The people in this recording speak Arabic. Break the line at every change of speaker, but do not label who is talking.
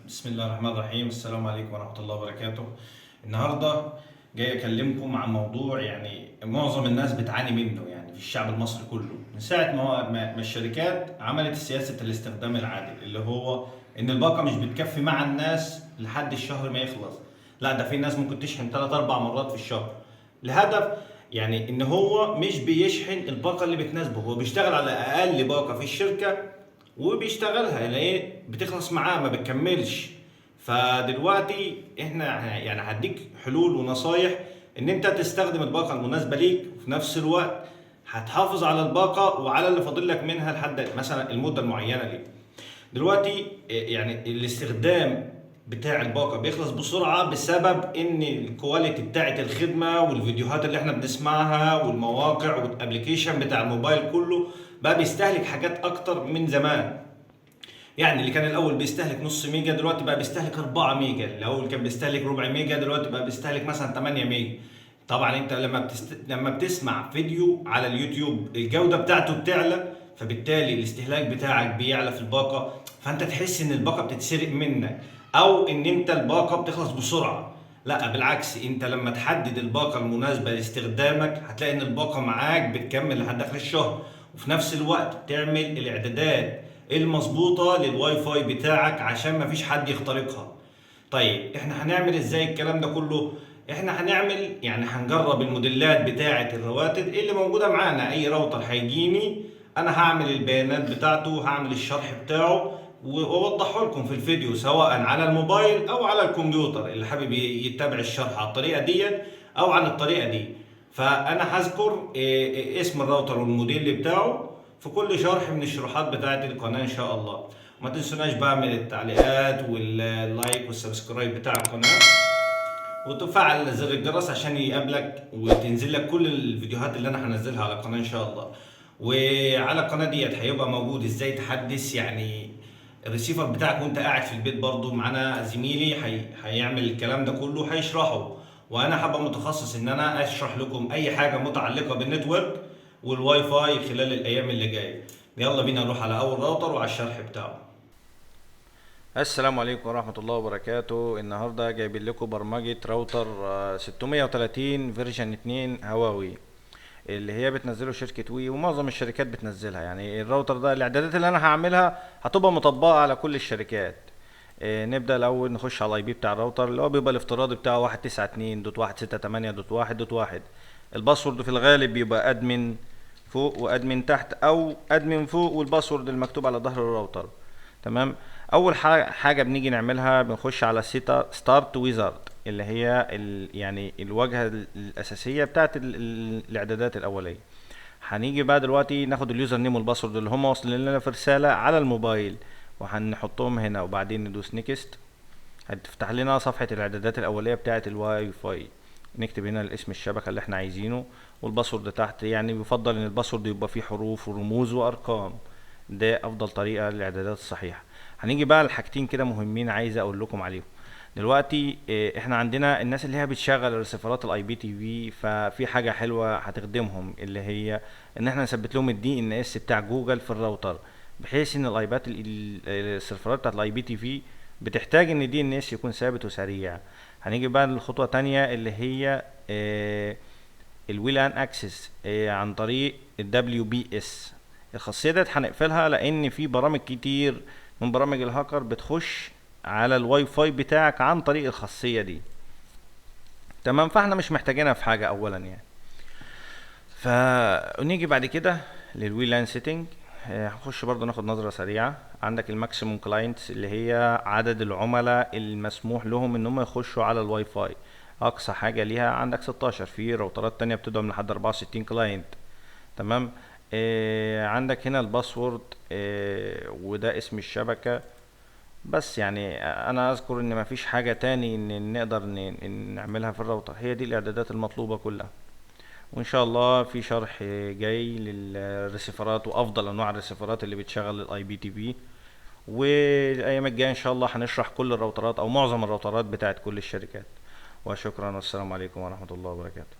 بسم الله الرحمن الرحيم. السلام عليكم ورحمة الله وبركاته. النهاردة جاي أكلمكم عن موضوع معظم الناس بتعاني منه، في الشعب المصري كله من ساعة ما الشركات عملت سياسة الاستخدام العادل، اللي هو إن الباقة مش بتكفي مع الناس لحد الشهر ما يخلص. لا، ده في ناس ممكن تشحن 3 4 مرات في الشهر لهدف إن هو مش بيشحن الباقة اللي بتناسبه، هو بيشتغل على أقل باقة في الشركة وبيشتغلها ايه بتخلص معاه ما بتكملش. فدلوقتي احنا هديك حلول ونصايح ان انت تستخدم الباقه المناسبه ليك، وفي نفس الوقت هتحافظ على الباقه وعلى اللي فاضل لك منها لحد مثلا المده المعينه ليك. دلوقتي الاستخدام بتاع الباقه بيخلص بسرعه بسبب ان الكواليتي بتاعت الخدمه والفيديوهات اللي احنا بنسمعها والمواقع والابلكيشن بتاع الموبايل كله بقى بيستهلك حاجات اكتر من زمان. اللي كان الاول بيستهلك نص ميجا دلوقتي بقى بيستهلك 4 ميجا، الاول كان بيستهلك ربع ميجا دلوقتي بقى بيستهلك مثلا 8 ميجا. طبعا انت لما بتسمع فيديو على اليوتيوب الجودة بتاعته بتعلى، فبالتالي الاستهلاك بتاعك بيعلى في الباقة، فانت تحس ان الباقة بتتسرق منك او ان انت الباقة بتخلص بسرعة. لا بالعكس، انت لما تحدد الباقة المناسبة لاستخدامك هتلاقي ان الباقة معاك بتكمل لحد اخر الشهر، وفي نفس الوقت تعمل الاعدادات المظبوطة للواي فاي بتاعك عشان مفيش حد يخترقها. طيب احنا هنعمل ازاي الكلام ده كله؟ احنا هنعمل هنجرب الموديلات بتاعة الرواتر اللي موجودة معانا. اي راوتر هيجيني انا هعمل البيانات بتاعته وهعمل الشرح بتاعه واوضحه لكم في الفيديو، سواء على الموبايل او على الكمبيوتر اللي حابب يتبع الشرح على الطريقة ديت او عن الطريقة دي. فانا هذكر اسم الراوتر والموديل بتاعه في كل شرح من الشروحات بتاعة القناة ان شاء الله. وما تنسوناش بقى من التعليقات واللايك والسبسكرايب بتاع القناة، وتفعل زر الجرس عشان يقابلك وتنزل لك كل الفيديوهات اللي انا هنزلها على القناة ان شاء الله. وعلى القناة ديت هيبقى موجود ازاي تحدث الريسيفر بتاعك وانت قاعد في البيت. برضو معانا زميلي هيعمل الكلام ده كله هيشرحه، وانا هبقى متخصص ان انا اشرح لكم اي حاجة متعلقة بالنتورك والواي فاي خلال الايام اللي جاية. يلا بينا نروح على اول راوتر وعلى الشرح بتاعه. السلام عليكم ورحمة الله وبركاته. النهاردة جايبين لكم برمجة راوتر 630 فيرجن 2 هواوي، اللي هي بتنزله شركة وي ومعظم الشركات بتنزلها. الراوتر ده الاعدادات اللي انا هعملها هتبقى مطبقة على كل الشركات. نبدأ الاول نخش على الاي بي بتاع الراوتر اللي هو بيبقى الافتراضي بتاعه 192.168.1.1. الباسورد في الغالب بيبقى ادمن فوق وادمن تحت او ادمن فوق والباسورد المكتوب على ظهر الراوتر. تمام. اول حاجه بنيجي نعملها بنخش على ستارت ويزارد اللي هي الواجهه الاساسيه بتاعت الاعدادات الاوليه. هنيجي بقى دلوقتي ناخد اليوزر نيم والباسورد اللي هم واصلين لنا في رساله على الموبايل وهنحطهم هنا، وبعدين ندوس نيكست. هتفتح لنا صفحه الاعدادات الاوليه بتاعت الواي فاي. نكتب هنا الاسم الشبكه اللي احنا عايزينه والباسورد تحت. بيفضل ان الباسورد يبقى فيه حروف ورموز وارقام، ده افضل طريقه للاعدادات الصحيحه. هنيجي بقى لحاجتين كده مهمين عايز اقول لكم عليهم دلوقتي. احنا عندنا الناس اللي هي بتشغل الرسيفرات الاي بي تي في، ففي حاجه حلوه هتخدمهم اللي هي ان احنا نثبت لهم الدي ان اس بتاع جوجل في الراوتر، بحيث ان الايبات السيرفرات بتاعت الاي بي تي في بتحتاج ان الدي ان اس يكون ثابت وسريع. هنيجي بقى للخطوه تانية اللي هي الويلان اكسس عن طريق الدبليو بي اس. الخاصيه ديت هنقفلها لان في برامج كتير من برامج الهاكر بتخش على الواي فاي بتاعك عن طريق الخاصيه دي. تمام. فاحنا مش محتاجينها في حاجه اولا فنيجي بعد كده للويلان سيتنج. هنخش برضو ناخد نظره سريعه. عندك الماكسيموم كلاينتس اللي هي عدد العملاء المسموح لهم ان هم يخشوا على الواي فاي. اقصى حاجه ليها عندك 16. في راوترات تانية بتدعم لحد 64 كلاينت. تمام. عندك هنا الباسورد وده اسم الشبكه. بس انا اذكر ان مفيش حاجه تاني ان نقدر نعملها في الراوتر. هي دي الاعدادات المطلوبه كلها، وان شاء الله في شرح جاي للريسيفرات وافضل انواع الريسيفرات اللي بتشغل الاي بي تي في. والايام الجايه ان شاء الله هنشرح كل الراوترات او معظم الراوترات بتاعت كل الشركات. وشكرا والسلام عليكم ورحمه الله وبركاته.